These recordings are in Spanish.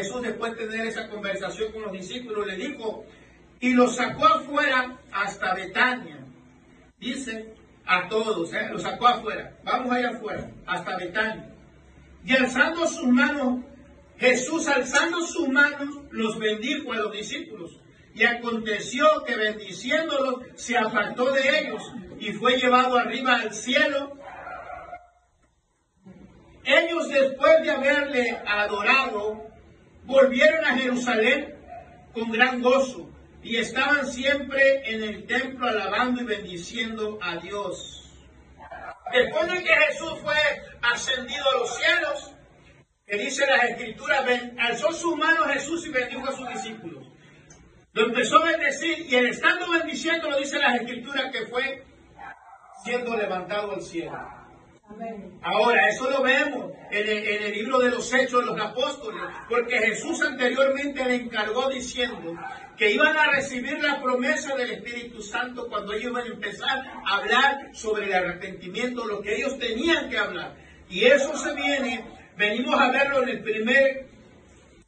Jesús, después de tener esa conversación con los discípulos, le dijo, y los sacó afuera hasta Betania. Dice a todos, los sacó afuera. Vamos allá afuera, hasta Betania. Y alzando sus manos, Jesús alzando sus manos, los bendijo a los discípulos. Y aconteció que bendiciéndolos, se apartó de ellos y fue llevado arriba al cielo. Ellos, después de haberle adorado, volvieron a Jerusalén con gran gozo y estaban siempre en el templo alabando y bendiciendo a Dios. Después de que Jesús fue ascendido a los cielos, que dice las Escrituras, alzó sus manos Jesús y bendijo a sus discípulos. Lo empezó a bendecir y en estando bendiciendo, lo dice las Escrituras, que fue siendo levantado al cielo. Ahora, eso lo vemos en el libro de los Hechos de los Apóstoles, porque Jesús anteriormente le encargó diciendo que iban a recibir la promesa del Espíritu Santo cuando ellos iban a empezar a hablar sobre el arrepentimiento, lo que ellos tenían que hablar. Y eso venimos a verlo en el primer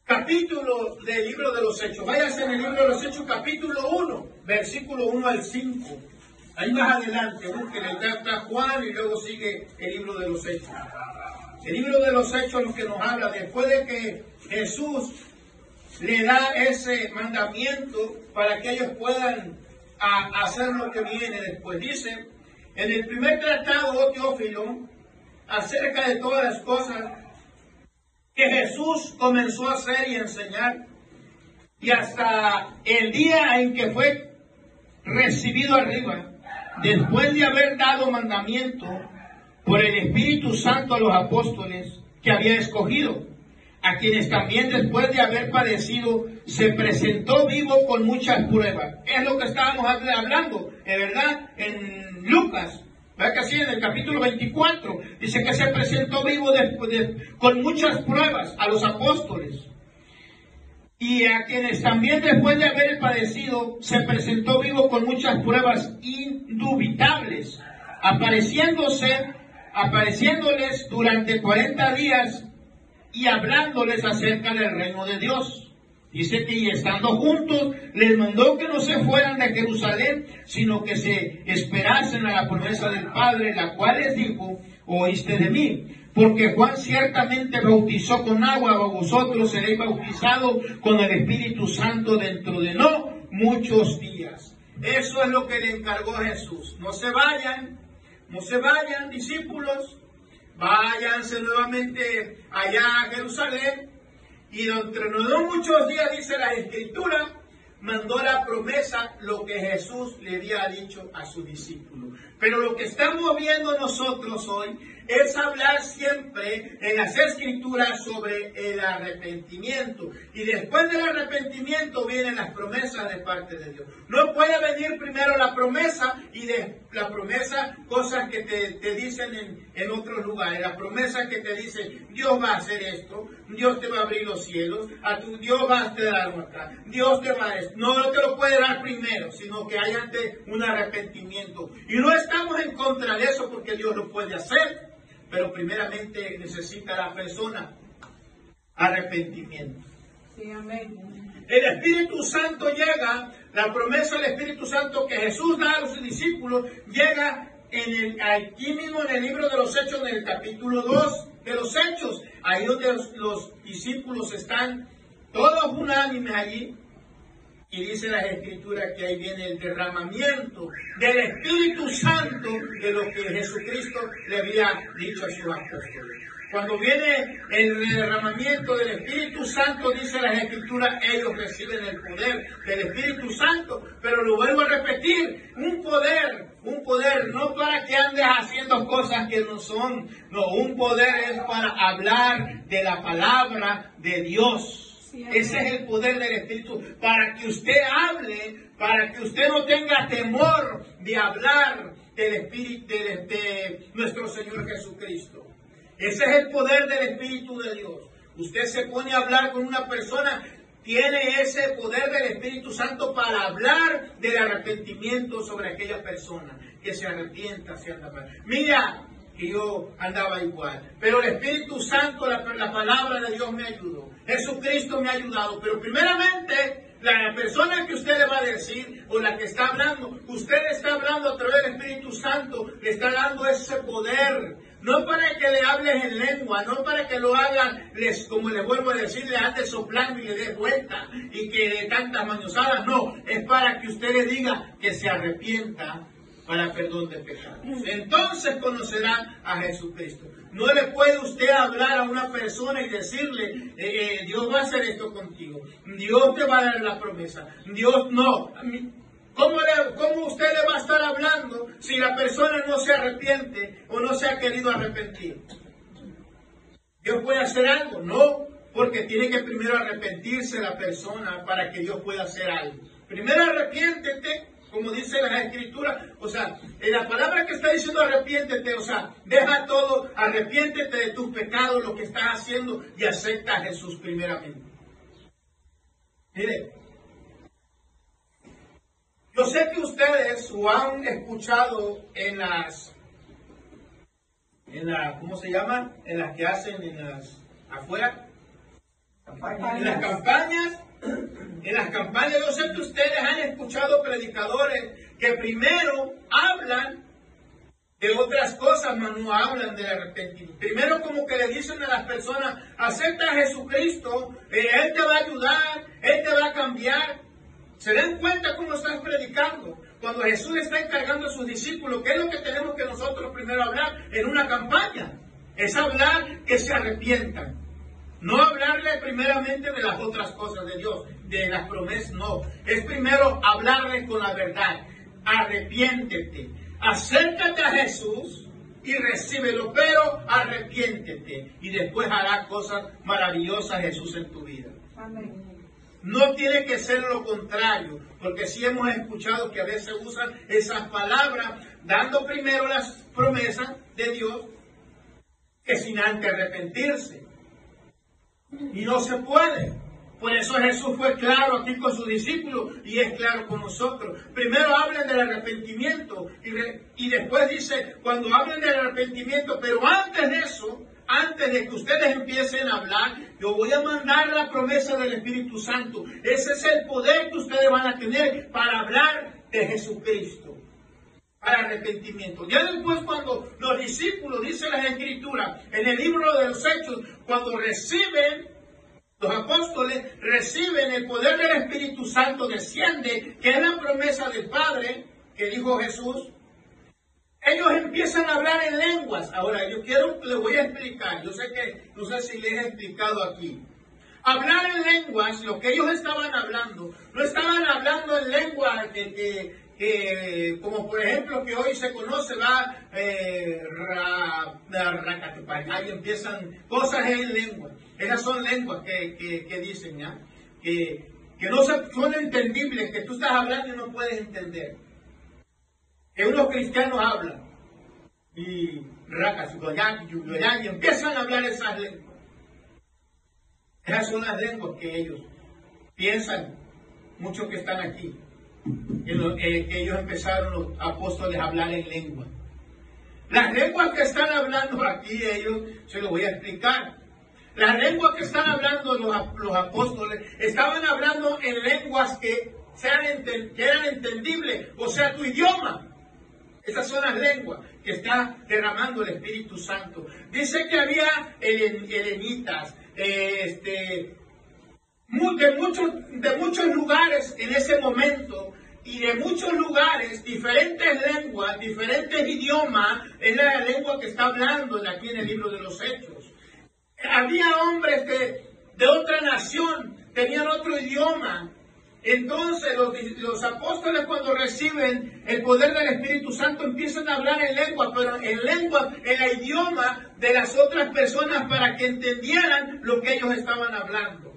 capítulo del libro de los Hechos. Váyase en el libro de los Hechos, capítulo 1, versículo 1 al 5. Ahí más adelante, búsquenle, está Juan y luego sigue el libro de los Hechos. El libro de los Hechos es lo que nos habla después de que Jesús le da ese mandamiento para que ellos puedan hacer lo que viene después. Dice, en el primer tratado, oh Teófilo, acerca de todas las cosas que Jesús comenzó a hacer y enseñar, y hasta el día en que fue recibido arriba, después de haber dado mandamiento por el Espíritu Santo a los apóstoles que había escogido, a quienes también después de haber padecido se presentó vivo con muchas pruebas. Es lo que estábamos hablando, ¿verdad? En Lucas, ¿verdad que así? En el capítulo 24, dice que se presentó vivo con muchas pruebas a los apóstoles. Y a quienes también después de haber padecido se presentó vivo con muchas pruebas indubitables, apareciéndoles durante 40 días y hablándoles acerca del reino de Dios. Dice que y estando juntos les mandó que no se fueran de Jerusalén, sino que se esperasen a la promesa del Padre, la cual les dijo, oíste de mí. Porque Juan ciertamente bautizó con agua, a vosotros seréis bautizados con el Espíritu Santo dentro de no muchos días. Eso es lo que le encargó Jesús. No se vayan, discípulos, váyanse nuevamente allá a Jerusalén. Y dentro de no muchos días, dice la Escritura, mandó la promesa, lo que Jesús le había dicho a sus discípulos. Pero lo que estamos viendo nosotros hoy es hablar siempre en las Escrituras sobre el arrepentimiento. Y después del arrepentimiento vienen las promesas de parte de Dios. No puede venir primero la promesa y de la promesa cosas que te dicen en otros lugares. La promesa que te dice, Dios va a hacer esto, Dios te va a abrir los cielos, a tu Dios va a dar algo acá, Dios te va a esto. No te lo puede dar primero, sino que hay antes un arrepentimiento. Y no estamos en contra de eso porque Dios lo puede hacer. Pero primeramente necesita la persona arrepentimiento. Sí, amén. El Espíritu Santo llega, la promesa del Espíritu Santo que Jesús da a los discípulos, llega aquí mismo en el libro de los Hechos, en el capítulo 2 de los Hechos. Ahí donde los discípulos están todos unánimes allí. Y dice las Escrituras que ahí viene el derramamiento del Espíritu Santo de lo que Jesucristo le había dicho a sus apóstoles. Cuando viene el derramamiento del Espíritu Santo, dice las Escrituras, ellos reciben el poder del Espíritu Santo. Pero lo vuelvo a repetir, un poder no para que andes haciendo cosas que no son. No, un poder es para hablar de la palabra de Dios. Ese es el poder del Espíritu, para que usted hable, para que usted no tenga temor de hablar del Espíritu de nuestro Señor Jesucristo. Ese es el poder del Espíritu de Dios. Usted se pone a hablar con una persona, tiene ese poder del Espíritu Santo para hablar del arrepentimiento sobre aquella persona, que se arrepienta. Mira, que yo andaba igual. Pero el Espíritu Santo, la palabra de Dios me ayudó. Jesucristo me ha ayudado. Pero primeramente, la persona que usted le va a decir, o la que está hablando, usted está hablando a través del Espíritu Santo, le está dando ese poder. No para que le hables en lengua, no para que lo hagan, como les vuelvo a decir, le ande soplando y le dé vuelta y que de tantas mañosadas. No, es para que usted le diga que se arrepienta para perdón de pecados. Entonces conocerán a Jesucristo. No le puede usted hablar a una persona y decirle, Dios va a hacer esto contigo, Dios te va a dar la promesa. Dios no. ¿Cómo usted le va a estar hablando si la persona no se arrepiente o no se ha querido arrepentir? ¿Dios puede hacer algo? No, porque tiene que primero arrepentirse la persona para que Dios pueda hacer algo. Primero arrepiéntete, como dice la Escritura, o sea, en la palabra que está diciendo arrepiéntete, o sea, deja todo, arrepiéntete de tus pecados, lo que estás haciendo, y acepta a Jesús primeramente. Mire, yo sé que ustedes lo han escuchado ¿cómo se llama? En las que hacen afuera. En las campañas. En las campañas, yo sé que ustedes han escuchado predicadores que primero hablan de otras cosas, mas no hablan del arrepentimiento. Primero como que le dicen a las personas, acepta a Jesucristo, Él te va a ayudar, Él te va a cambiar. ¿Se dan cuenta cómo están predicando? Cuando Jesús le está encargando a sus discípulos, ¿qué es lo que tenemos que nosotros primero hablar en una campaña? Es hablar que se arrepientan. No hablarle primeramente de las otras cosas de Dios, de las promesas, no. Es primero hablarle con la verdad. Arrepiéntete. Acércate a Jesús y recíbelo, pero arrepiéntete. Y después hará cosas maravillosas Jesús en tu vida. Amén. No tiene que ser lo contrario, porque sí hemos escuchado que a veces usan esas palabras, dando primero las promesas de Dios, que sin antes arrepentirse. Y no se puede. Por eso Jesús fue claro aquí con sus discípulos y es claro con nosotros. Primero hablen del arrepentimiento y después dice, cuando hablen del arrepentimiento, pero antes de eso, antes de que ustedes empiecen a hablar, yo voy a mandar la promesa del Espíritu Santo. Ese es el poder que ustedes van a tener para hablar de Jesucristo, para arrepentimiento. Ya después, cuando los discípulos, dice la Escritura, en el libro de los Hechos, cuando reciben, los apóstoles reciben el poder del Espíritu Santo, desciende, que es la promesa del Padre, que dijo Jesús. Ellos empiezan a hablar en lenguas. Ahora, les voy a explicar. Yo sé que, no sé si les he explicado aquí. Hablar en lenguas, lo que ellos estaban hablando, no estaban hablando en lenguas como por ejemplo que hoy se conoce, ahí empiezan cosas en lengua. Esas son lenguas que dicen, ¿ya? Que no son entendibles, que tú estás hablando y no puedes entender. Que unos cristianos hablan y empiezan a hablar esas lenguas. Esas son las lenguas que ellos piensan, muchos que están aquí, que ellos empezaron los apóstoles a hablar en lengua. Las lenguas que están hablando aquí ellos, se lo voy a explicar. Las lenguas que están hablando los apóstoles, estaban hablando en lenguas que eran entendibles, o sea, tu idioma. Esas son las lenguas que está derramando el Espíritu Santo. Dice que había helenitas, de muchos lugares en ese momento, y de muchos lugares, diferentes lenguas, diferentes idiomas, es la lengua que está hablando aquí en el libro de los Hechos. Había hombres de otra nación, tenían otro idioma. Entonces los apóstoles, cuando reciben el poder del Espíritu Santo, empiezan a hablar en lengua, pero en el idioma de las otras personas, para que entendieran lo que ellos estaban hablando.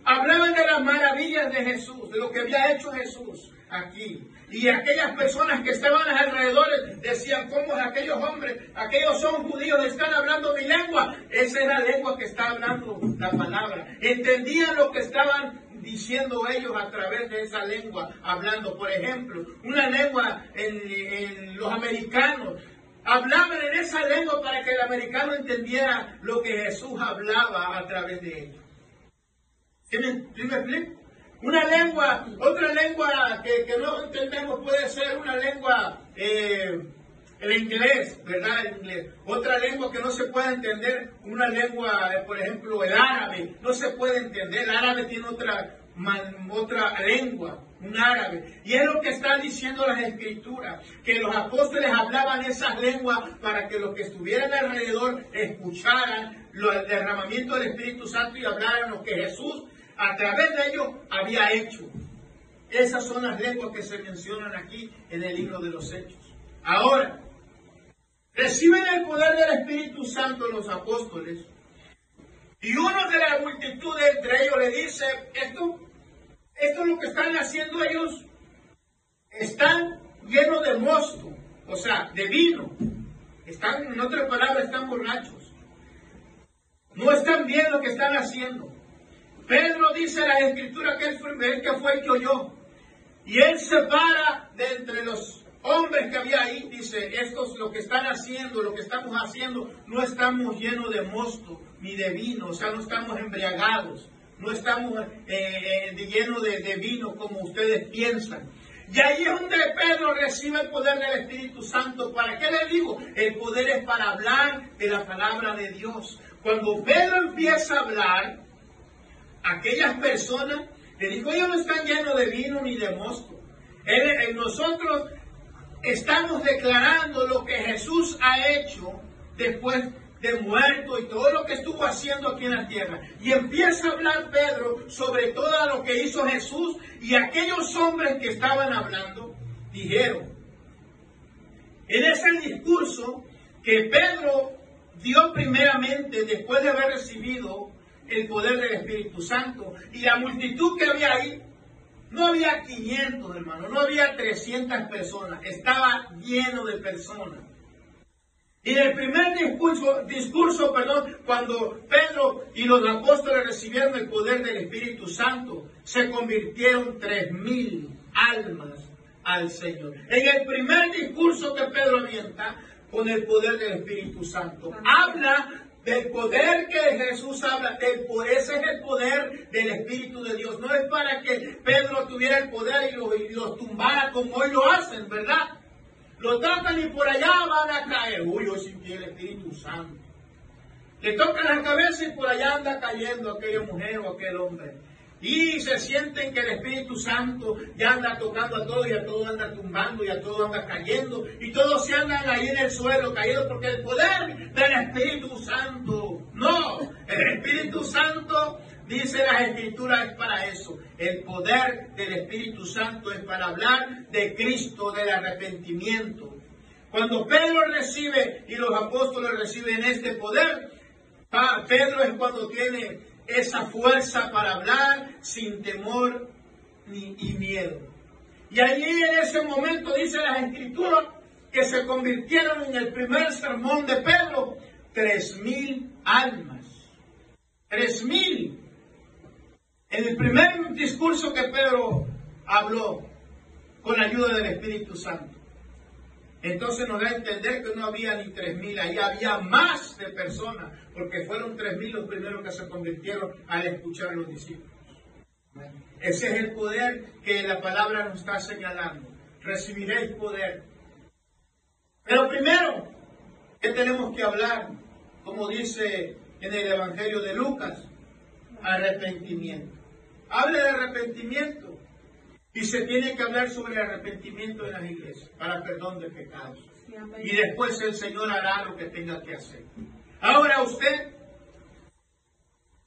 Hablaban de las maravillas de Jesús, de lo que había hecho Jesús aquí. Y aquellas personas que estaban alrededor decían, ¿cómo aquellos hombres, aquellos son judíos, están hablando mi lengua? Esa es la lengua que está hablando la palabra. Entendían lo que estaban diciendo ellos a través de esa lengua, hablando. Por ejemplo, una lengua en los americanos, hablaban en esa lengua para que el americano entendiera lo que Jesús hablaba a través de ellos. ¿Sí me explico? Una lengua, otra lengua que no entendemos puede ser una lengua, el inglés, ¿verdad? El inglés. Otra lengua que no se puede entender, una lengua, por ejemplo, el árabe, no se puede entender. El árabe tiene otra lengua, un árabe. Y es lo que están diciendo las escrituras, que los apóstoles hablaban esas lenguas para que los que estuvieran alrededor escucharan el derramamiento del Espíritu Santo y hablaran lo que Jesús a través de ellos había hecho. Esas son las lenguas que se mencionan aquí en el libro de los Hechos. Ahora, reciben el poder del Espíritu Santo los apóstoles, y uno de la multitud entre ellos le dice, esto es lo que están haciendo ellos, están llenos de mosto, o sea, de vino. Están, en otras palabras, están borrachos. No están bien lo que están haciendo. Pedro dice en la Escritura que él fue el que oyó. Y él se para de entre los hombres que había ahí, dice, estos lo que están haciendo, lo que estamos haciendo, no estamos llenos de mosto ni de vino, o sea, no estamos embriagados, no estamos llenos de vino como ustedes piensan. Y ahí es donde Pedro recibe el poder del Espíritu Santo. ¿Para qué le digo? El poder es para hablar de la palabra de Dios. Cuando Pedro empieza a hablar, aquellas personas, le digo, ellos no están llenos de vino ni de mosto. Nosotros estamos declarando lo que Jesús ha hecho después de muerto y todo lo que estuvo haciendo aquí en la tierra. Y empieza a hablar Pedro sobre todo lo que hizo Jesús, y aquellos hombres que estaban hablando dijeron, en ese discurso que Pedro dio primeramente después de haber recibido el poder del Espíritu Santo, y la multitud que había ahí, no había 500, hermano, no había 300 personas, estaba lleno de personas. Y en el primer discurso, cuando Pedro y los apóstoles recibieron el poder del Espíritu Santo, se convirtieron 3,000 almas al Señor. En el primer discurso que Pedro avienta con el poder del Espíritu Santo, habla del poder que Jesús habla, ese es el poder del Espíritu de Dios. No es para que Pedro tuviera el poder y los tumbara como hoy lo hacen, ¿verdad? Lo tratan y por allá van a caer. Uy, yo sentí el Espíritu Santo. Le tocan la cabeza y por allá anda cayendo aquella mujer o aquel hombre. Y se sienten que el Espíritu Santo ya anda tocando a todo y a todo anda tumbando y a todo anda cayendo. Y todos se andan ahí en el suelo caídos porque el poder del Espíritu Santo. No, el Espíritu Santo, dice las Escrituras, es para eso. El poder del Espíritu Santo es para hablar de Cristo, del arrepentimiento. Cuando Pedro recibe y los apóstoles reciben este poder, Pedro es cuando tiene esa fuerza para hablar sin temor y miedo. Y allí en ese momento dice las Escrituras que se convirtieron en el primer sermón de Pedro 3,000 almas. 3,000. En el primer discurso que Pedro habló con la ayuda del Espíritu Santo. Entonces nos da a entender que no había ni 3,000, ahí había más de personas, porque fueron 3,000 los primeros que se convirtieron al escuchar a los discípulos. Ese es el poder que la palabra nos está señalando. Recibiréis poder. Pero primero, ¿qué tenemos que hablar? Como dice en el Evangelio de Lucas, arrepentimiento. Hable de arrepentimiento. Y se tiene que hablar sobre el arrepentimiento en las iglesias, para perdón de pecados. Y después el Señor hará lo que tenga que hacer. Ahora usted,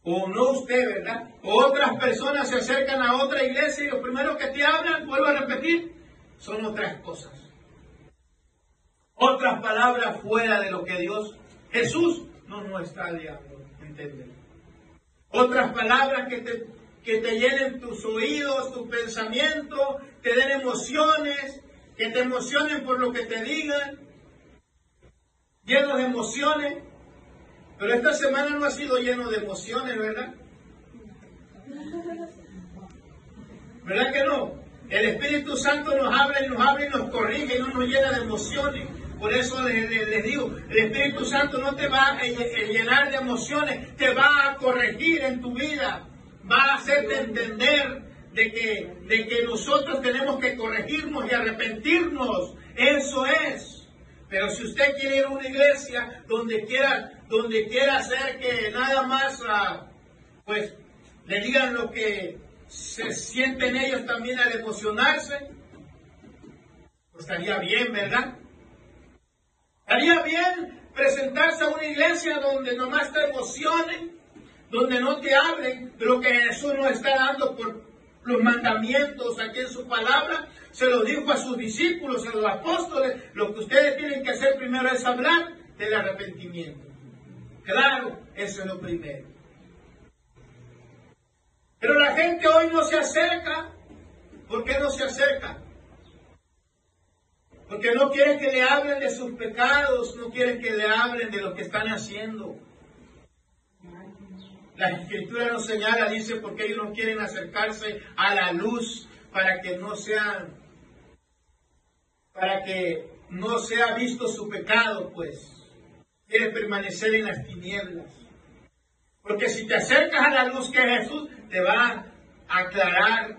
o no usted, ¿verdad? O otras personas se acercan a otra iglesia y lo primero que te hablan, vuelvo a repetir, son otras cosas. Otras palabras fuera de lo que Dios, Jesús, no está hablando, ¿entendés? Otras palabras que te llenen tus oídos, tu pensamiento, te den emociones, que te emocionen por lo que te digan, llenos de emociones. Pero esta semana no ha sido lleno de emociones, ¿verdad? ¿Verdad que no? El Espíritu Santo nos habla y nos corrige y no nos llena de emociones. Por eso les digo, el Espíritu Santo no te va a llenar de emociones, te va a corregir en tu vida, va a hacerte entender de que nosotros tenemos que corregirnos y arrepentirnos. Eso es. Pero si usted quiere ir a una iglesia donde quiera hacer que nada más, pues, le digan lo que se sienten ellos también al emocionarse, pues estaría bien, ¿verdad? Estaría bien presentarse a una iglesia donde nomás te emocionen, donde no te hablen de lo que Jesús nos está dando por los mandamientos aquí en su palabra. Se lo dijo a sus discípulos, a los apóstoles. Lo que ustedes tienen que hacer primero es hablar del arrepentimiento. Claro, eso es lo primero. Pero la gente hoy no se acerca. ¿Por qué no se acerca? Porque no quieren que le hablen de sus pecados, no quieren que le hablen de lo que están haciendo. La Escritura nos señala, dice, porque ellos no quieren acercarse a la luz para que no sea visto su pecado, pues. Quieren permanecer en las tinieblas. Porque si te acercas a la luz que es Jesús, te va a aclarar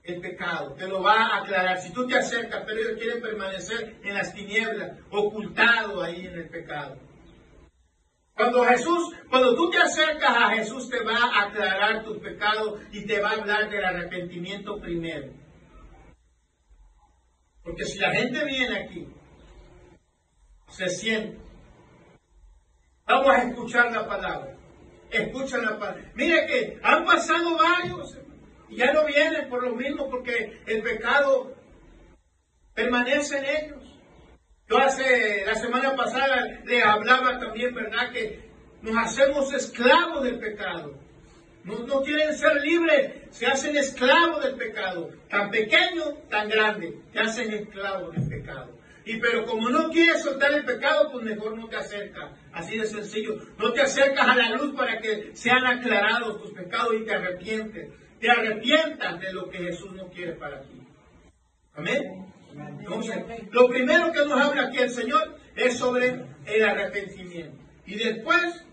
el pecado, te lo va a aclarar. Si tú te acercas, pero ellos quieren permanecer en las tinieblas, ocultado ahí en el pecado. Cuando tú te acercas a Jesús, te va a aclarar tus pecados y te va a hablar del arrepentimiento primero. Porque si la gente viene aquí, se siente, vamos a escuchar la palabra. Escuchan la palabra. Mire que han pasado varios y ya no vienen por lo mismo, porque el pecado permanece en ellos. Yo la semana pasada le hablaba también, ¿verdad? Que nos hacemos esclavos del pecado. No quieren ser libres, se hacen esclavos del pecado. Tan pequeño, tan grande, te hacen esclavo del pecado. Pero como no quieres soltar el pecado, pues mejor no te acercas. Así de sencillo. No te acercas a la luz para que sean aclarados tus pecados y te arrepientes. Te arrepientas de lo que Jesús no quiere para ti. Amén. Entonces, lo primero que nos habla aquí el Señor es sobre el arrepentimiento. Y después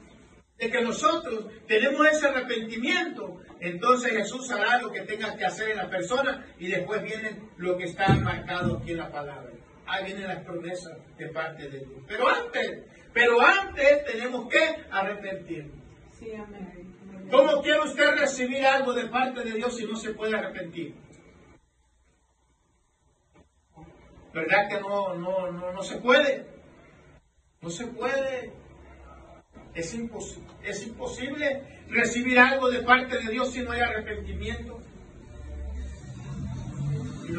de que nosotros tenemos ese arrepentimiento, entonces Jesús hará lo que tenga que hacer en la persona y después viene lo que está marcado aquí en la palabra. Ahí vienen las promesas de parte de Dios. Pero antes tenemos que arrepentirnos. Sí, amén. ¿Cómo quiere usted recibir algo de parte de Dios si no se puede arrepentir? ¿Verdad que no se puede? No se puede. Es imposible recibir algo de parte de Dios si no hay arrepentimiento. Y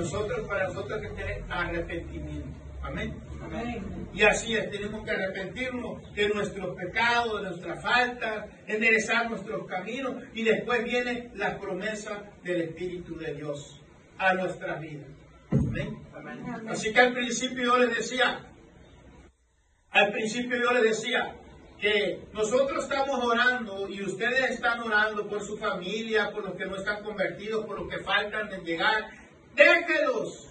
para nosotros hay que tener arrepentimiento. Amén. Amén. Y así es, tenemos que arrepentirnos de nuestros pecados, de nuestras faltas, enderezar nuestros caminos, y después viene la promesa del Espíritu de Dios a nuestras vidas. Amén. Amén. Así que al principio yo les decía que nosotros estamos orando y ustedes están orando por su familia, por los que no están convertidos, por los que faltan de llegar. Déjelos.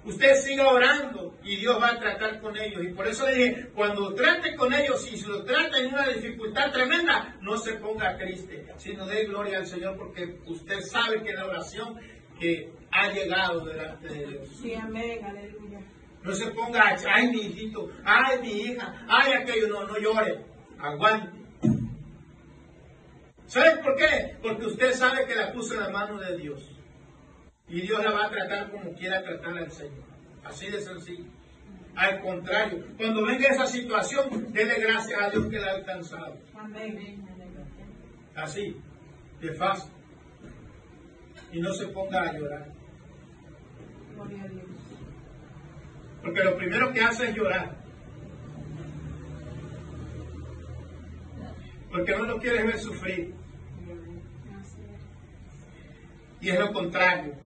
Usted siga orando y Dios va a tratar con ellos. Y por eso le dije, cuando trate con ellos, si se lo trata en una dificultad tremenda, no se ponga triste, sino dé gloria al Señor, porque usted sabe que la oración que ha llegado delante de Dios. Sí, amén, aleluya. No se ponga, ay mi hijito, ay mi hija, ay aquello, no llore, aguante. ¿Sabe por qué? Porque usted sabe que la puso en la mano de Dios. Y Dios la va a tratar como quiera tratar al Señor. Así de sencillo. Al contrario, cuando venga esa situación, dele gracias a Dios que la ha alcanzado. Amén. Así, de fácil. Y no se ponga a llorar. Gloria a Dios. Porque lo primero que hace es llorar. Porque no lo quieres ver sufrir. Y es lo contrario.